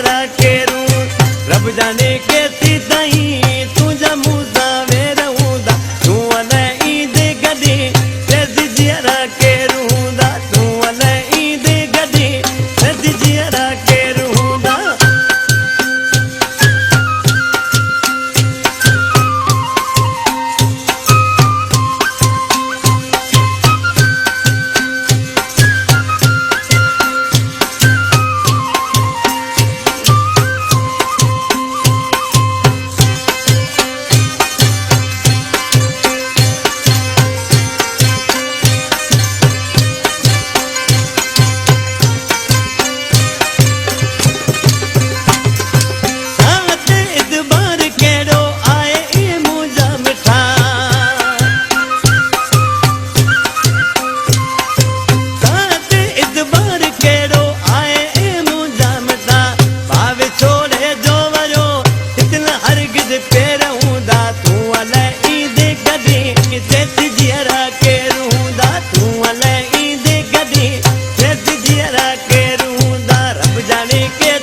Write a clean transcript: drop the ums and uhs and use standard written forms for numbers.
जीअरा केरू रब जाने केसी ताईं तुंहिंजा मुंहुं वेर हूंदा तूं अलाए ईंदे गॾी तेज़ जीअरा केरू हूंदा तूं अलाए ईंदे गॾी तेज़ जीअरा केरू हूंदा पेर हूंदा तूं अलाए ईंदे गॾी तेज़ जीअरा केरू हूंदा तूं अलाए ईंदे गॾी तेज़ जीअरा केरू हूंदा रब जाने के